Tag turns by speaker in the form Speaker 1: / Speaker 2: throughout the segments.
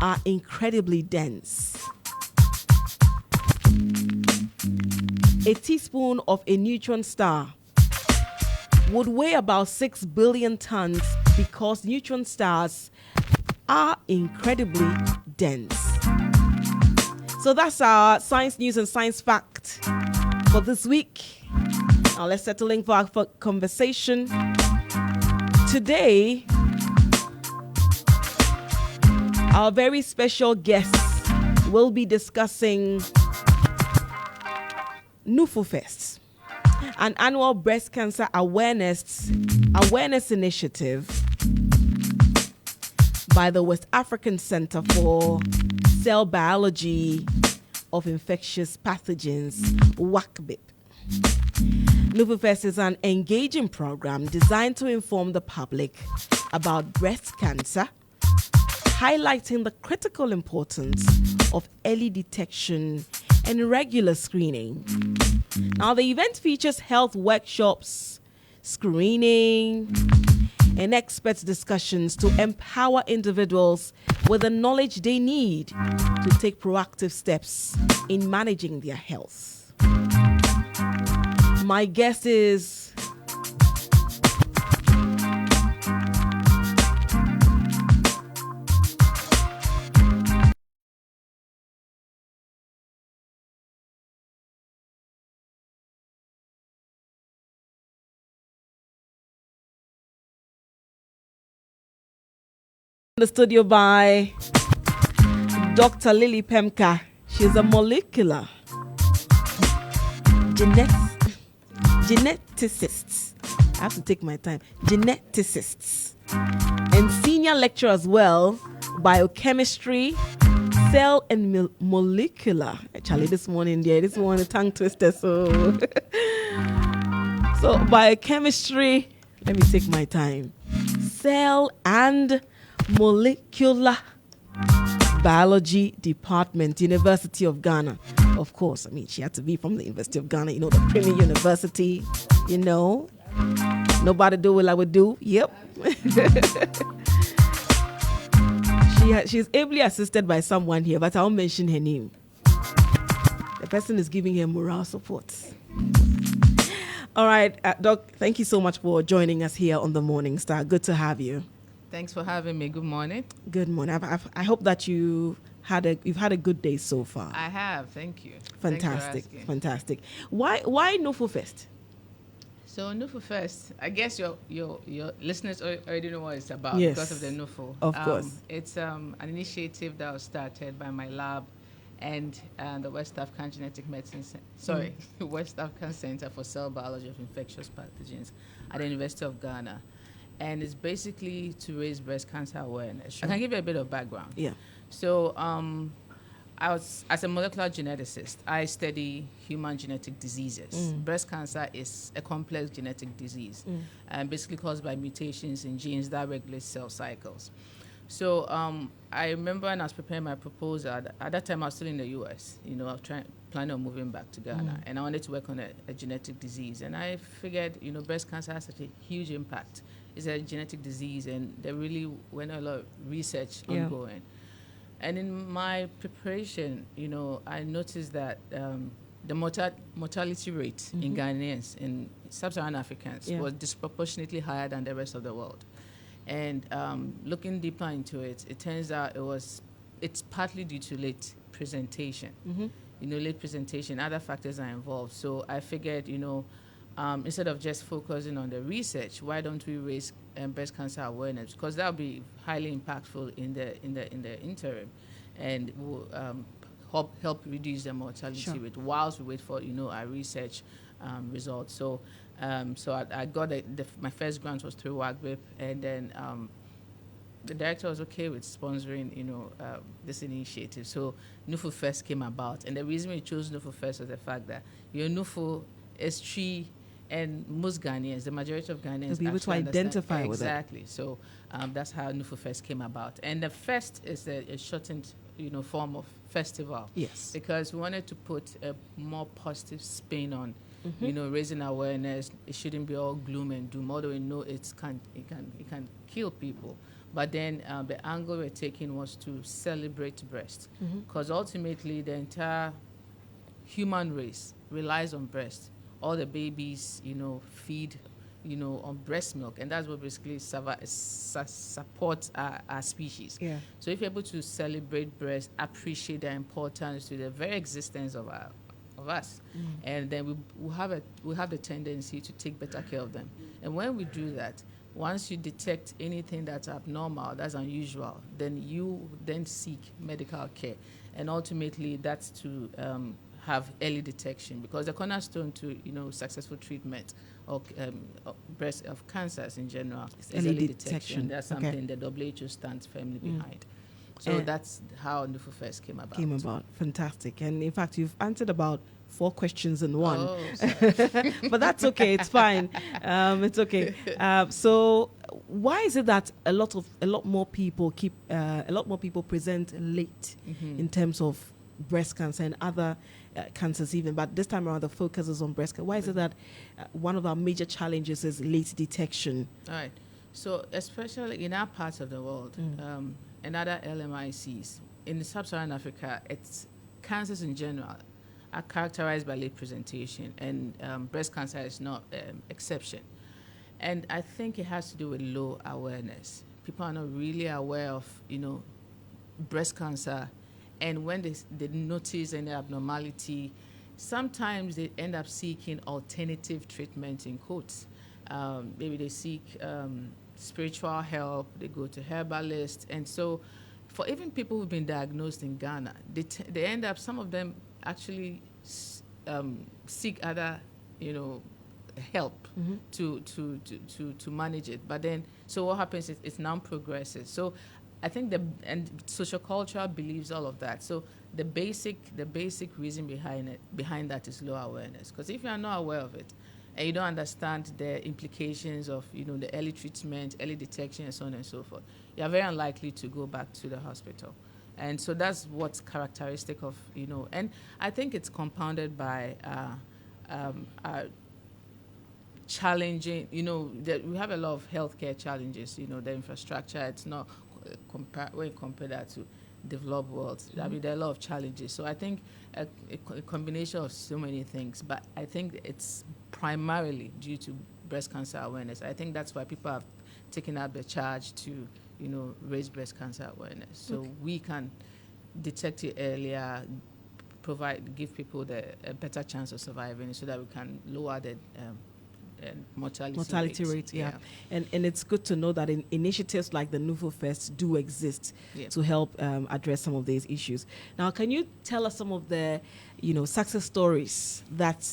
Speaker 1: are incredibly dense. A teaspoon of a neutron star would weigh about 6 billion tons because neutron stars are incredibly dense. So that's our science news and science fact for this week. Now let's settle in for our conversation. Today, our very special guests will be discussing Nufufest, an annual breast cancer awareness initiative by the West African Center for Cell Biology of Infectious Pathogens, WACBIP. Nufufest is an engaging program designed to inform the public about breast cancer, highlighting the critical importance of early detection and regular screening. Now, the event features health workshops, screening, and expert discussions to empower individuals with the knowledge they need to take proactive steps in managing their health. My guest is in the studio by Dr. Lily Pemka. She's a molecular geneticist. I have to take my time. Geneticist. And senior lecturer as well, biochemistry, cell and molecular. Actually, this one a tongue twister. So biochemistry, let me take my time. Cell and molecular biology department, University of Ghana. Of course, I mean, she had to be from the University of Ghana, the premier university, Nobody do what I would do. Yep. She's ably assisted by someone here, but I won't mention her name. The person is giving her moral support. All right, Doc, thank you so much for joining us here on the Morning Star. Good to have you.
Speaker 2: Thanks for having me. Good morning.
Speaker 1: Good morning. I hope that you've had a good day so far.
Speaker 2: I have. Thank you.
Speaker 1: Fantastic. Fantastic. Why Nufufest?
Speaker 2: So Nufufest, I guess your listeners already know what it's about because of the Nufu.
Speaker 1: Of course.
Speaker 2: It's an initiative that was started by my lab and the West African West African Center for Cell Biology of Infectious Pathogens at the University of Ghana. And it's basically to raise breast cancer awareness. Sure. I can give you a bit of background.
Speaker 1: Yeah.
Speaker 2: So as a molecular geneticist, I study human genetic diseases. Breast cancer is a complex genetic disease, basically caused by mutations in genes that regulate cell cycles. So I remember when I was preparing my proposal, at that time I was still in the US, I was planning on moving back to Ghana, and I wanted to work on a genetic disease. And I figured, breast cancer has such a huge impact. It's a genetic disease, and there really went a lot of research ongoing. And in my preparation, I noticed that the mortality rate in Ghanaians, in sub-Saharan Africans, was disproportionately higher than the rest of the world. And looking deeper into it, it turns out it's partly due to late presentation. Late presentation, other factors are involved. So I figured, instead of just focusing on the research, why don't we raise breast cancer awareness? Because that will be highly impactful in the interim, and will help reduce the mortality rate whilst we wait for our research results. So I got my first grant was through WACBIP, and then the director was okay with sponsoring this initiative. So Nufufest came about, and the reason we chose Nufufest was the fact that Nufu is tree. And most Ghanaians, the majority of Ghanaians,
Speaker 1: to be able to identify with it.
Speaker 2: Exactly. So that's how Nufufest came about. And the fest is a shortened, form of festival.
Speaker 1: Yes.
Speaker 2: Because we wanted to put a more positive spin on, raising awareness. It shouldn't be all gloom and doom. Although we know it can kill people, But then the angle we're taking was to celebrate breast, because ultimately the entire human race relies on breast. All the babies, feed, on breast milk, and that's what basically supports our species.
Speaker 1: Yeah.
Speaker 2: So if you're able to celebrate breast, appreciate their importance to the very existence of us, and then we have the tendency to take better care of them. And when we do that, once you detect anything that's abnormal, that's unusual, then you then seek medical care, and ultimately that's to have early detection, because the cornerstone to successful treatment of breast of cancers in general is early detection. That's something the WHO stands firmly behind. So that's how Nufufest came about.
Speaker 1: Fantastic. And in fact, you've answered about 4 questions in one.
Speaker 2: Oh, sorry.
Speaker 1: But that's okay. It's fine. It's okay. So why is it that a lot more people present late in terms of breast cancer and other cancers even, but this time around the focus is on breast cancer? Why is it that one of our major challenges is late detection?
Speaker 2: All right. So especially in our parts of the world, and other LMICs, in sub-Saharan Africa, it's cancers in general are characterized by late presentation, and breast cancer is not exception. And I think it has to do with low awareness. People are not really aware of, breast cancer, and when they notice any abnormality, sometimes they end up seeking alternative treatment, in quotes. Maybe they seek spiritual help, they go to herbalists, and so for even people who've been diagnosed in Ghana, they end up, some of them actually seek other, help to manage it. But then, so what happens is it now progresses. So I think and social culture believes all of that. So the basic reason behind that is low awareness. Because if you are not aware of it, and you don't understand the implications of, the early treatment, early detection, and so on and so forth, you are very unlikely to go back to the hospital. And so that's what's characteristic of, and I think it's compounded by challenging, that we have a lot of healthcare challenges, the infrastructure, it's not, when you compare that to developed worlds, I mean, there are a lot of challenges. So I think a combination of so many things, but I think it's primarily due to breast cancer awareness. I think that's why people have taken up the charge to, raise breast cancer awareness. So we can detect it earlier, give people a better chance of surviving, so that we can lower the mortality
Speaker 1: rate. Yeah. And it's good to know that initiatives like the Nufufest do exist to help address some of these issues. Now, can you tell us some of the success stories that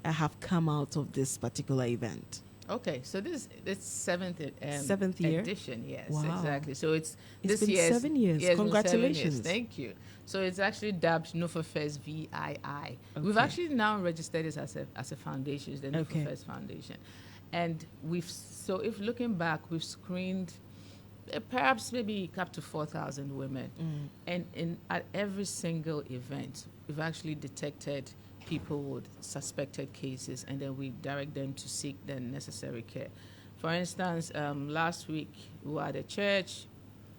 Speaker 1: have come out of this particular event?
Speaker 2: Okay, so this seventh
Speaker 1: year
Speaker 2: edition. Yes,
Speaker 1: wow.
Speaker 2: Exactly. So it's
Speaker 1: been 7 years.
Speaker 2: Yes,
Speaker 1: congratulations.
Speaker 2: 7 years. Thank you. So it's actually dubbed Nufufest VII.
Speaker 1: Okay.
Speaker 2: We've actually now registered this as a foundation, the Nufufest Foundation, and if looking back, we've screened perhaps maybe up to 4,000 women, and at every single event, we've actually detected people with suspected cases, and then we direct them to seek the necessary care. For instance, last week we were at a church.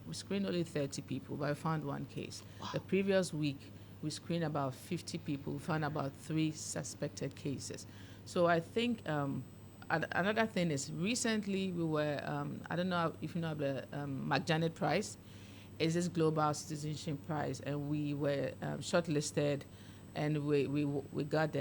Speaker 2: We screened only 30 people, but we found 1 case. Wow. The previous week, we screened about 50 people. We found about 3 suspected cases. So I think another thing is, recently we were, I don't know if you know the McJanet Prize, is this Global Citizenship Prize, and we were shortlisted, and we got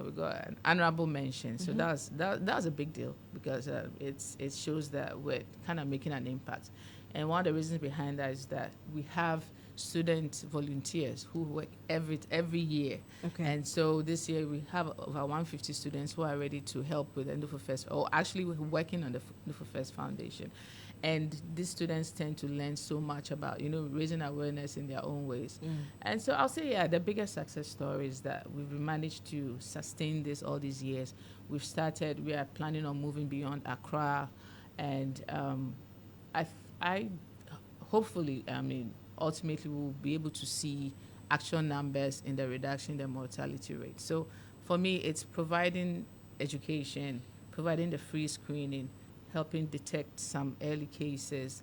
Speaker 2: we got an honorable mention. So that was a big deal, because it shows that we're kind of making an impact. And one of the reasons behind that is that we have student volunteers who work every year. Okay. And so this year we have over 150 students who are ready to help with the Nufufest, or actually we're working on the Nufufest Foundation. And these students tend to learn so much about, raising awareness in their own ways. And so I'll say, the biggest success story is that we've managed to sustain this all these years. We are planning on moving beyond Accra, and hopefully, ultimately we'll be able to see actual numbers in the reduction in the mortality rate. So for me, it's providing education, providing the free screening, helping detect some early cases,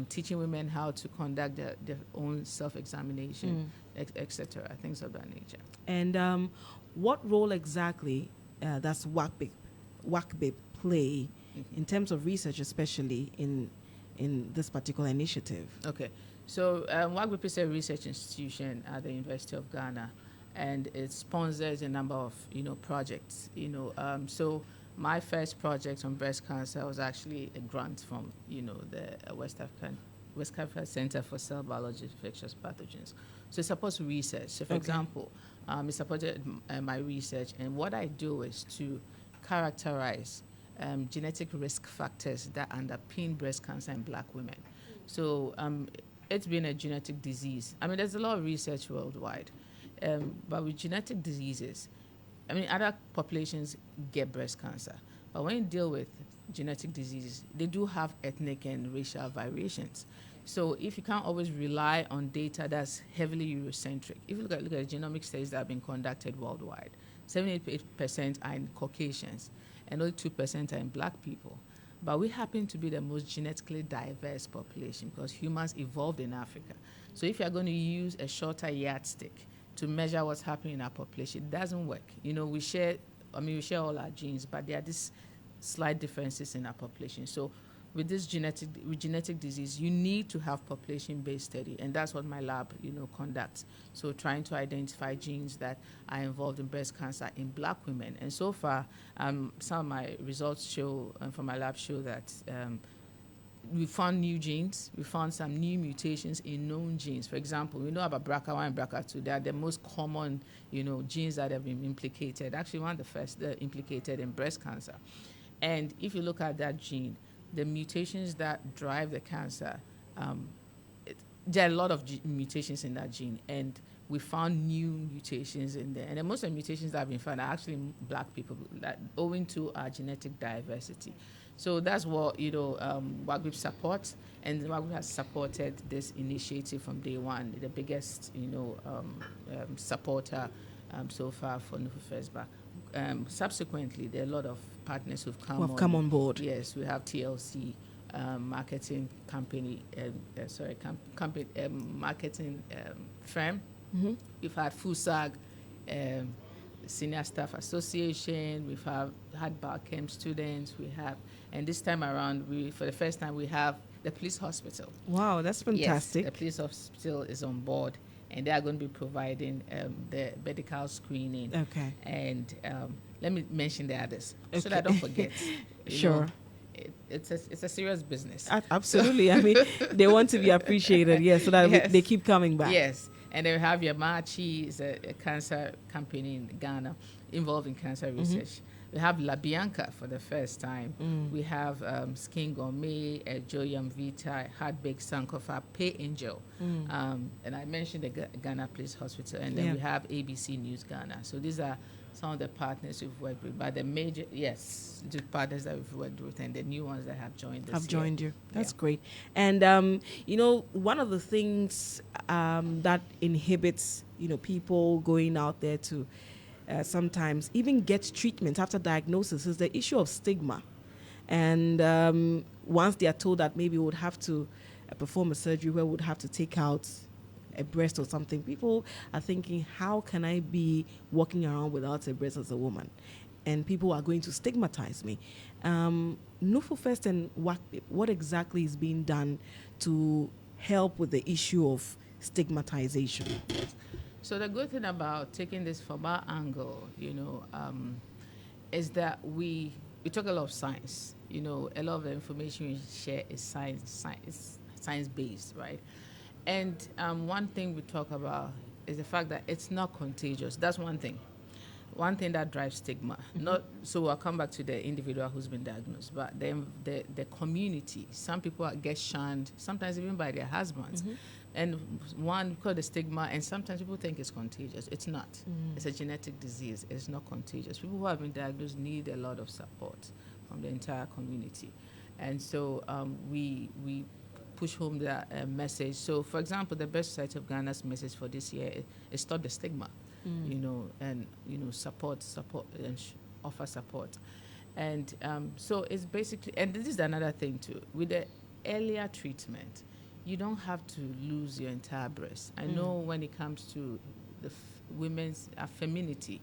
Speaker 2: teaching women how to conduct their own self-examination, etc., things of that nature.
Speaker 1: And what role exactly does WACBIP play in terms of research, especially in this particular initiative?
Speaker 2: Okay, so WACBIP is a research institution at the University of Ghana, and it sponsors a number of projects. So my first project on breast cancer was actually a grant from the West Africa Center for Cell Biology Infectious Pathogens. So it supports research. So for example, it supported my research, and what I do is to characterize genetic risk factors that underpin breast cancer in Black women. So it's been a genetic disease. I mean, there's a lot of research worldwide, but with genetic diseases, I mean, other populations get breast cancer, but when you deal with genetic diseases, they do have ethnic and racial variations. So if you can't always rely on data that's heavily Eurocentric, if you look at the genomic studies that have been conducted worldwide, 78% are in Caucasians, and only 2% are in Black people. But we happen to be the most genetically diverse population because humans evolved in Africa. So if you're going to use a shorter yardstick to measure what's happening in our population, it doesn't work. We share all our genes, but there are these slight differences in our population. So with genetic disease, you need to have population-based study, and that's what my lab, conducts. So trying to identify genes that are involved in breast cancer in Black women. And so far, some of my results from my lab show that we found new genes. We found some new mutations in known genes. For example, we know about BRCA1 and BRCA2. They are the most common, genes that have been implicated. Actually, one of the first implicated in breast cancer. And if you look at that gene, the mutations that drive the cancer, there are a lot of mutations in that gene, and we found new mutations in there. And most of the mutations that have been found are actually in Black people, owing to our genetic diversity. So that's what WACBIP supports, and WACBIP has supported this initiative from day one. The biggest supporter so far for Nufufest. But subsequently, there are a lot of partners who've come
Speaker 1: on board.
Speaker 2: Yes, we have TLC, marketing company, marketing firm.
Speaker 1: Mm-hmm.
Speaker 2: We've had FUSAG, Senior Staff Association. We've had Balchem students. And this time around, for the first time, we have the police hospital.
Speaker 1: Wow, that's fantastic.
Speaker 2: Yes, the police hospital is on board, and they are going to be providing the medical screening.
Speaker 1: Okay.
Speaker 2: And let me mention the others so
Speaker 1: Okay.
Speaker 2: that I don't forget.
Speaker 1: Sure.
Speaker 2: It's a serious business.
Speaker 1: Absolutely. I mean, they want to be appreciated, yes, so that
Speaker 2: Yes.
Speaker 1: they keep coming back.
Speaker 2: Yes. And then we have Yamachi, is a cancer company in Ghana involved in cancer research. We have La Bianca for the first time. We have Skin Gourmet, Joyam Vita, Heart Baked Sankofa, Pay Angel. And I mentioned the Ghana Police Hospital. And then we have ABC News Ghana. So these are some of the partners we've worked with. But the the partners that we've worked with and the new ones that have joined us.
Speaker 1: Have joined you. That's great. And, one of the things that inhibits, people going out there to sometimes even get treatment after diagnosis is the issue of stigma. And once they are told that maybe we would have to perform a surgery where we would have to take out a breast or something, people are thinking, how can I be walking around without a breast as a woman? And people are going to stigmatize me. Nufufest and WACBIP, what exactly is being done to help with the issue of stigmatization?
Speaker 2: So the good thing about taking this from our angle, is that we talk a lot of science. A lot of the information we share is science-based, right? And one thing we talk about is the fact that it's not contagious. That's one thing. One thing that drives stigma. So I'll come back to the individual who's been diagnosed, but then the community. Some people get shunned, sometimes even by their husbands. And one, because of the stigma, and sometimes people think it's contagious. It's not. It's a genetic disease. It's not contagious. People who have been diagnosed need a lot of support from the entire community. And so we push home that message. So, for example, the Breast Society of Ghana's message for this year is stop the stigma, and support and offer support. And so it's basically, and this is another thing too, with the earlier treatment, you don't have to lose your entire breast. I know when it comes to the women's femininity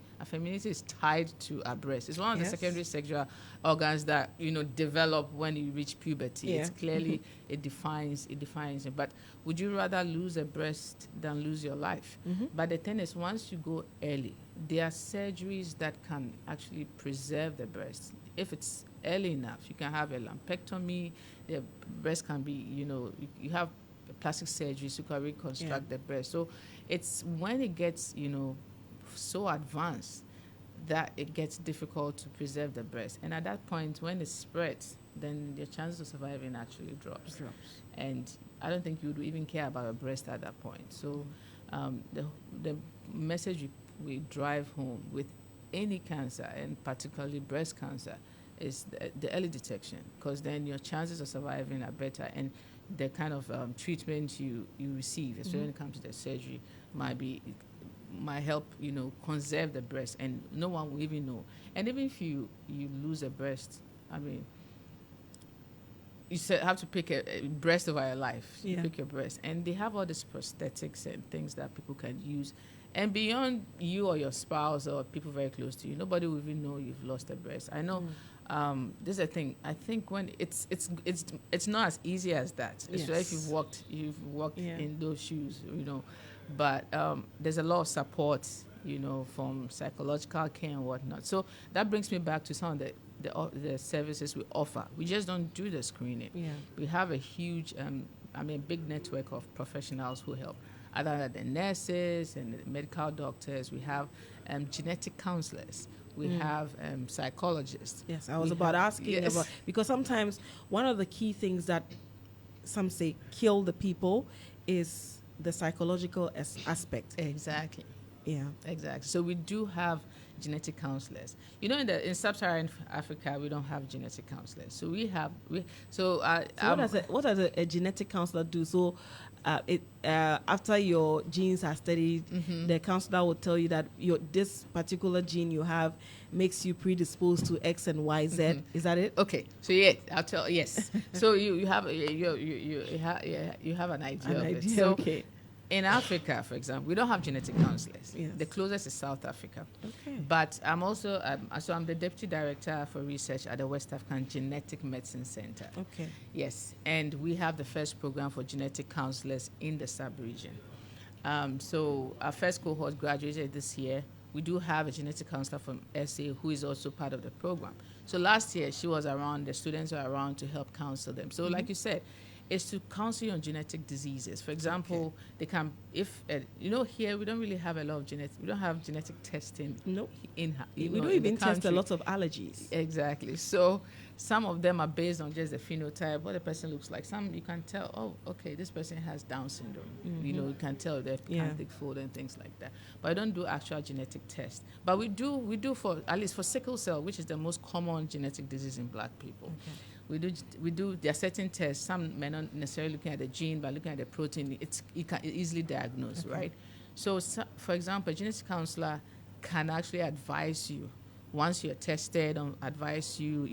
Speaker 2: is tied to our breast. It's one of the secondary sexual organs that develop when you reach puberty. It's clearly it defines it. But would you rather lose a breast than lose your life? But the thing is, once you go early, there are surgeries that can actually preserve the breast. If it's early enough, you can have a lumpectomy. The breast can be, you have plastic surgeries to can reconstruct the breast. So it's when it gets, so advanced that it gets difficult to preserve the breast. And at that point, when it spreads, then your chances of surviving actually drops. And I don't think you would even care about your breast at that point. So the message we drive home with any cancer, and particularly breast cancer, is the early detection, because then your chances of surviving are better, and the kind of treatment you receive, especially when it comes to the surgery, might help conserve the breast, and no one will even know. And even if you lose a breast, I mean, you have to pick a breast over your life. You pick your breast, and they have all these prosthetics and things that people can use. And beyond you or your spouse or people very close to you, nobody will even know you've lost a breast. I know this is a thing. I think when it's not as easy as that. Especially if you've walked in those shoes, But there's a lot of support, from psychological care and whatnot. So that brings me back to some of the services we offer. We just don't do the screening. We have a huge, big network of professionals who help. Other than the nurses and the medical doctors, we have genetic counselors. We have psychologists.
Speaker 1: Yes, I was asking about, because sometimes one of the key things that some say kill the people is the psychological aspect.
Speaker 2: Exactly.
Speaker 1: Yeah.
Speaker 2: Exactly. So we do have genetic counselors. In sub-Saharan Africa, we don't have genetic counselors. So
Speaker 1: what does a genetic counselor do? So after your genes are studied, the counselor will tell you that this particular gene you have makes you predisposed to X and Y, Z. Is that it?
Speaker 2: Okay. So I'll tell. Yes. So you have an idea of it. So
Speaker 1: okay.
Speaker 2: In Africa, for example, we don't have genetic counselors.
Speaker 1: Yes.
Speaker 2: The closest is South Africa.
Speaker 1: Okay.
Speaker 2: But I'm also I'm the deputy director for research at the West African Genetic Medicine Center.
Speaker 1: Okay.
Speaker 2: Yes, and we have the first program for genetic counselors in the sub-region. So our first cohort graduated this year. We do have a genetic counselor from SA who is also part of the program. So last year she was around, the students were around to help counsel them. So like you said, is to counsel you on genetic diseases. For example, they can, here we don't really have a lot of we don't have genetic testing.
Speaker 1: Nope.
Speaker 2: We
Speaker 1: don't even test a lot of allergies.
Speaker 2: Exactly. So some of them are based on just the phenotype, what the person looks like. Some you can tell, oh, okay, this person has Down syndrome. You can tell they have cancer fold and things like that. But I don't do actual genetic tests. But we do for, at least for sickle cell, which is the most common genetic disease in black people. Okay. We do, there are certain tests. Some may not necessarily looking at the gene, but looking at the protein, it can easily diagnose, right? So, for example, a genetic counselor can actually advise you once you're tested, advise you,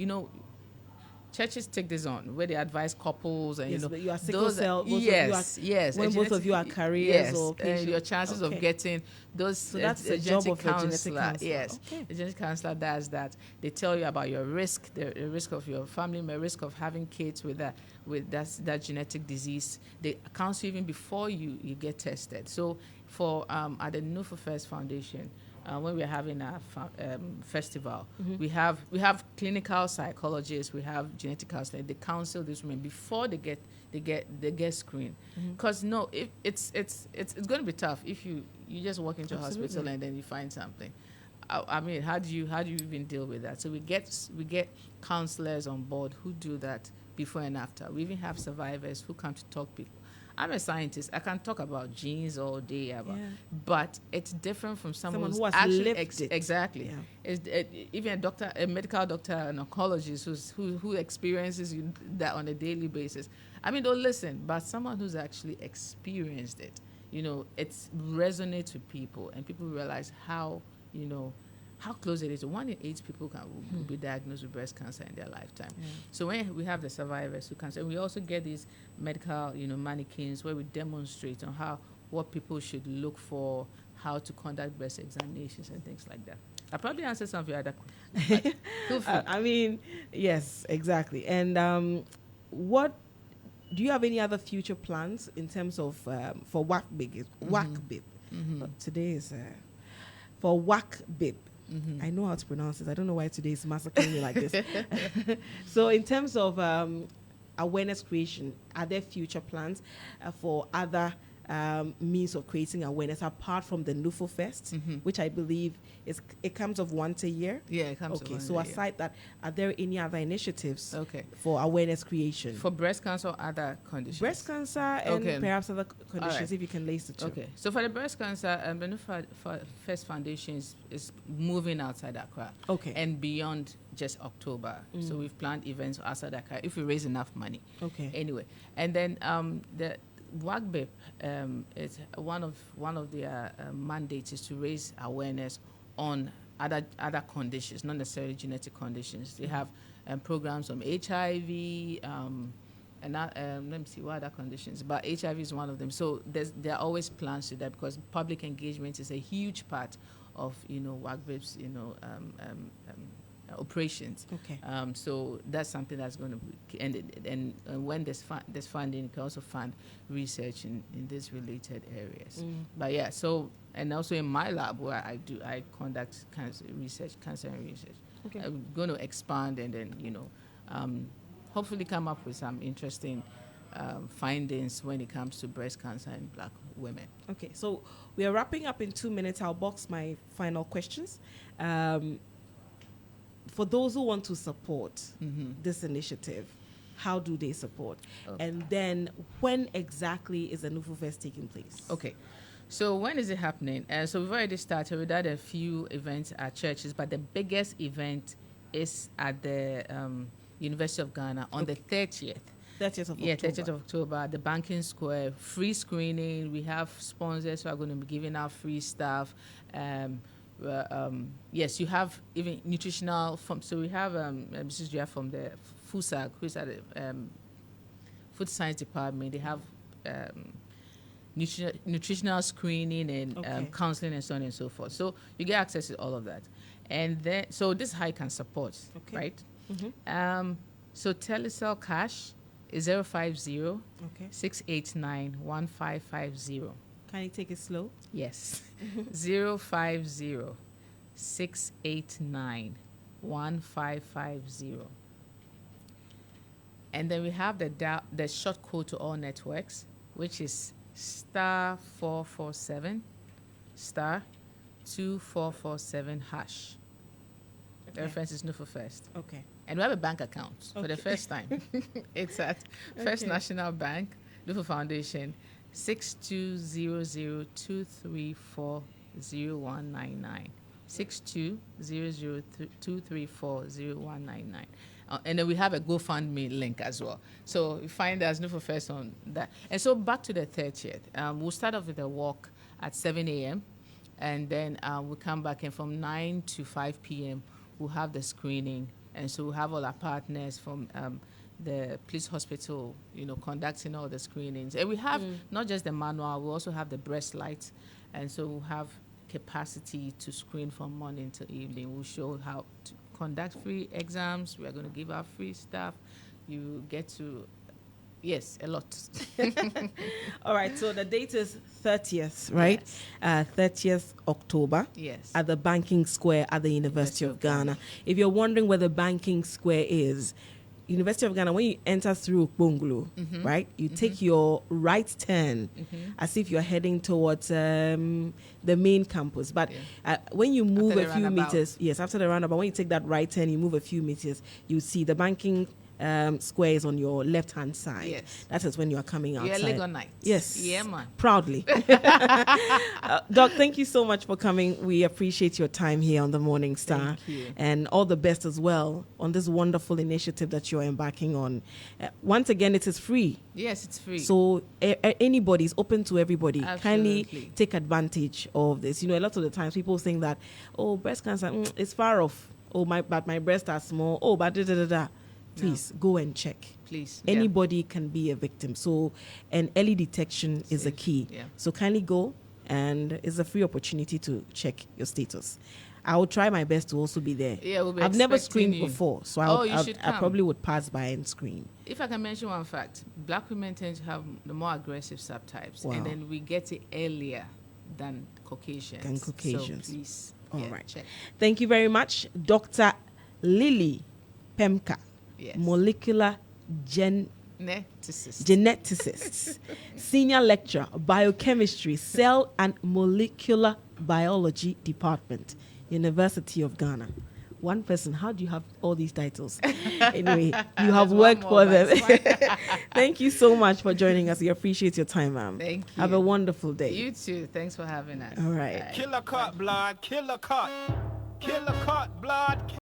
Speaker 2: churches take this on where they advise couples and
Speaker 1: but you are sickle cell.
Speaker 2: Yes.
Speaker 1: When both of you are carriers or
Speaker 2: patients, your chances of getting those.
Speaker 1: So that's the job of a genetic counselor.
Speaker 2: Yes, the genetic counselor does that. They tell you about your risk, the risk of your family, the risk of having kids with that genetic disease. They counsel you even before you get tested. So for at the Nufufest Foundation. When we're having our festival, we have clinical psychologists, we have genetic counselors. They counsel these women before they get screened. Because it's going to be tough if you just walk into a hospital and then you find something. I mean, how do you even deal with that? So we get counselors on board who do that before and after. We even have survivors who come to talk to people. I'm a scientist. I can talk about genes all day, but it's different from someone
Speaker 1: who has
Speaker 2: actually
Speaker 1: lived it.
Speaker 2: Exactly. Yeah. Even a medical doctor, an oncologist who experiences that on a daily basis. I mean, don't listen, but someone who's actually experienced it, it resonates with people, and people realize how how close it is. 1 in 8 people will be diagnosed with breast cancer in their lifetime. So when we have the survivors who cancer, we also get these medical, mannequins where we demonstrate on what people should look for, how to conduct breast examinations and things like that. I probably answered some of your other questions.
Speaker 1: I mean, yes, exactly. And what do you have any other future plans in terms of for WACBIB? WACBIB. Today is for WACBIB. I know how to pronounce it. I don't know why today is massacring me like this. So in terms of awareness creation, are there future plans for other means of creating awareness apart from the Nufufest, which I believe it comes of once a year?
Speaker 2: Yeah, it comes.
Speaker 1: Okay, so aside that, are there any other initiatives
Speaker 2: okay.
Speaker 1: for awareness creation?
Speaker 2: For breast cancer or other conditions?
Speaker 1: Breast cancer and perhaps other conditions, right. If you can lace the two.
Speaker 2: Okay, so for the breast cancer, the Nufufest Foundation is moving outside Accra.
Speaker 1: Okay.
Speaker 2: And beyond just October. So we've planned events outside Accra if we raise enough money.
Speaker 1: Okay.
Speaker 2: Anyway, and then the WACBIB, it's one of their mandates is to raise awareness on other conditions, not necessarily genetic conditions. They have programs on HIV, and let me see what other conditions, but HIV is one of them. So there are always plans to that because public engagement is a huge part of WACBIB's operations.
Speaker 1: Okay.
Speaker 2: So that's something that's going to be, and when there's funding, you can also fund research in these related areas. But yeah, so, and also in my lab where I conduct cancer research. Okay. I'm going to expand and then, hopefully come up with some interesting findings when it comes to breast cancer in Black women.
Speaker 1: Okay, so we are wrapping up in 2 minutes. I'll box my final questions. For those who want to support this initiative, how do they support? Okay. And then when exactly is the Nufufest taking place?
Speaker 2: Okay. So when is it happening? So we've already started. We've done a few events at churches, but the biggest event is at the University of Ghana on the 30th.
Speaker 1: 30th of October.
Speaker 2: Yeah, 30th of October, the Banking Square, free screening. We have sponsors who are going to be giving out free stuff. Yes, you have even nutritional. So we have Mrs. Jia from the FUSAG, who's at the Food Science Department. They have nutritional screening and counseling and so on and so forth. So you get access to all of that. And then, so this is how you can support, right? So Telecel Cash is 050 689 1550.
Speaker 1: Can you take it slow?
Speaker 2: Yes. 050 689 1550. And then we have the short code to all networks, which is star 447 star 2447 hash. The reference is Nufufest.
Speaker 1: Okay.
Speaker 2: And we have a bank account for the first time. It's at First National Bank, Nufu Foundation, 620023400199. 620023400199. And then we have a GoFundMe link as well. So you find us Nufufest on that. And so back to the 30th. We'll start off with a walk at 7 a.m. And then we'll come back, and from 9 to 5 p.m. we'll have the screening. And so we'll have all our partners from the police hospital, conducting all the screenings. And we have not just the manual, we also have the breast lights. And so we'll have capacity to screen from morning to evening. We'll show how to conduct free exams. We are going to give out free stuff. You get to, yes, a lot.
Speaker 1: All right, so the date is 30th, right? Yes. 30th October.
Speaker 2: Yes.
Speaker 1: At the Banking Square at the University of Ghana. If you're wondering where the Banking Square is, University of Ghana, when you enter through Bongolo, right, you take your right turn as if you're heading towards the main campus. But when you move a few meters, after the roundabout, when you take that right turn, you move a few meters, you see the Banking square is on your left-hand side.
Speaker 2: Yes.
Speaker 1: That is when you are coming outside.
Speaker 2: You're Legonite.
Speaker 1: Yes.
Speaker 2: Yeah, man.
Speaker 1: Proudly. Doc, thank you so much for coming. We appreciate your time here on the Morning Star.
Speaker 2: Thank you.
Speaker 1: And all the best as well on this wonderful initiative that you're embarking on. Once again, it is free.
Speaker 2: Yes, it's free.
Speaker 1: So anybody is open to everybody.
Speaker 2: Absolutely.
Speaker 1: Kindly take advantage of this. You know, a lot of the times people think that, oh, breast cancer, it's far off. Oh, but my breasts are small. Oh, but da-da-da-da. Please go and check.
Speaker 2: Please.
Speaker 1: Anybody can be a victim. So, and early detection is the key.
Speaker 2: Yeah.
Speaker 1: So kindly go, and it's a free opportunity to check your status. I will try my best to also be there.
Speaker 2: Yeah, we'll be
Speaker 1: I've never
Speaker 2: expecting
Speaker 1: screened
Speaker 2: you.
Speaker 1: before, so
Speaker 2: should
Speaker 1: I
Speaker 2: come.
Speaker 1: probably would pass by and screen.
Speaker 2: If I can mention one fact, black women tend to have the more aggressive subtypes,
Speaker 1: Wow.
Speaker 2: and then we get it earlier than Caucasians. So please,
Speaker 1: All right.
Speaker 2: check.
Speaker 1: Thank you very much, Dr. Lily Pemka,
Speaker 2: Yes.
Speaker 1: molecular
Speaker 2: Geneticist.
Speaker 1: geneticist, senior lecturer, biochemistry, cell and molecular biology department, University of Ghana. One person, how do you have all these titles? Anyway, you have
Speaker 2: There's
Speaker 1: worked
Speaker 2: one more,
Speaker 1: for them.
Speaker 2: but it's fine.
Speaker 1: Thank you so much for joining us. We appreciate your time, ma'am.
Speaker 2: Thank you.
Speaker 1: Have a wonderful day.
Speaker 2: You too. Thanks for having us.
Speaker 1: All right.
Speaker 2: Bye.
Speaker 3: Killer cut blood, killer cut blood.